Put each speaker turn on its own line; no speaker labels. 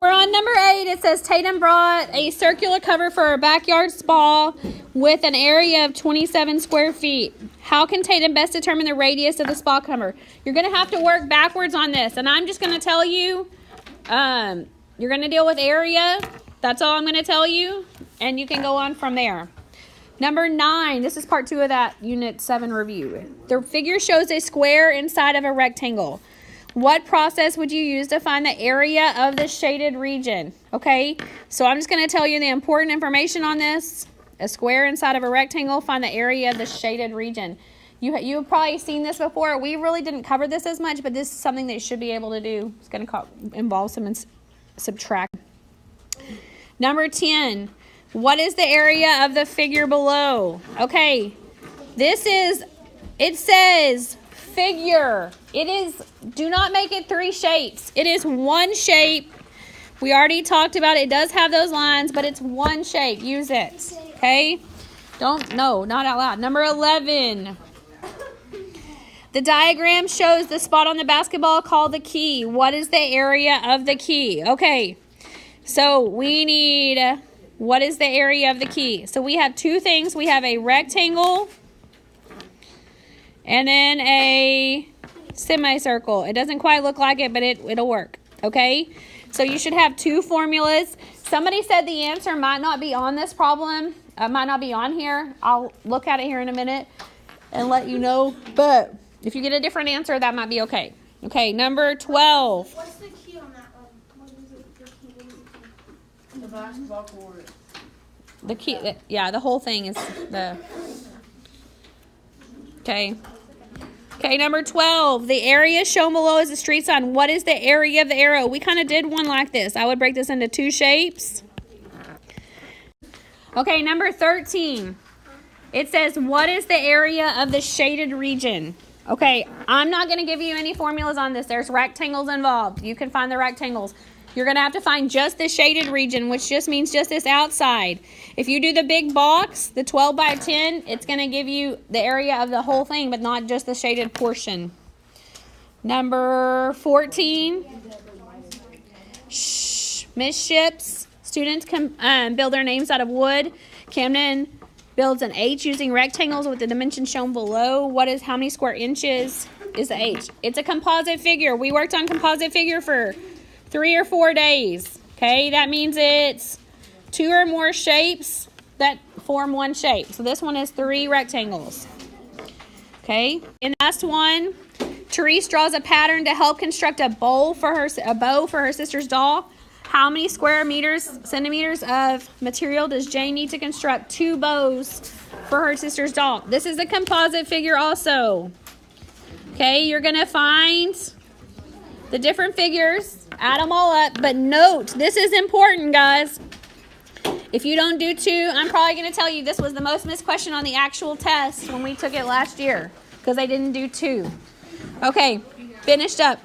We're on number 8. It says Tatum brought a circular cover for her backyard spa with an area of 27 square feet. How can Tatum best determine the radius of the spa cover? You're going to have to work backwards on this. And I'm just going to tell you, you're going to deal with area. That's all I'm going to tell you. And you can go on from there. Number 9. This is part 2 of that Unit 7 review. The figure shows a square inside of a rectangle. What process would you use to find the area of the shaded region? Okay, so I'm just going to tell you the important information on this. A square inside of a rectangle, find the area of the shaded region. You've probably seen this before. We really didn't cover this as much, but this is something that you should be able to do. It's going to involve some subtract. Number 10. What is the area of the figure below? Okay, it says figure. Do not make it 3 shapes. It is 1 shape. We already talked about it. It does have those lines, but it's 1 shape. Use it. Okay? No, not out loud. Number 11. The diagram shows the spot on the basketball called the key. What is the area of the key? Okay. So we need, what is the area of the key? So we have 2 things. We have a rectangle and then a semicircle. It doesn't quite look like it, but it'll work. Okay? So you should have 2 formulas. Somebody said the answer might not be on this problem. Might not be on here. I'll look at it here in a minute and let you know. But if you get a different answer, that might be okay. Okay, number 12.
What's the key on that one? What is it? The key?
The basketball court.
The key, yeah, the whole thing is the... Okay. Okay, number 12. The area shown below is the street sign. What is the area of the arrow? We kind of did one like this. I would break this into 2 shapes. Okay, number 13. It says, what is the area of the shaded region? Okay, I'm not going to give you any formulas on this. There's rectangles involved. You can find the rectangles. You're going to have to find just the shaded region, which just means just this outside. If you do the big box, the 12 by 10, it's going to give you the area of the whole thing, but not just the shaded portion. Number 14. Midships. Students can build their names out of wood. Camden builds an H using rectangles with the dimensions shown below. How many square inches is the H? It's a composite figure. We worked on composite figure for 3 or 4 days. Okay, that means it's 2 or more shapes that form 1 shape. So this one is 3 rectangles. Okay, and last one, Therese draws a pattern to help construct a bow for her sister's doll. How many centimeters of material does Jane need to construct 2 bows for her sister's doll? This is a composite figure also. Okay, you're going to find the different figures, add them all up, but note, this is important, guys. If you don't do 2, I'm probably going to tell you this was the most missed question on the actual test when we took it last year because I didn't do 2. Okay, finished up.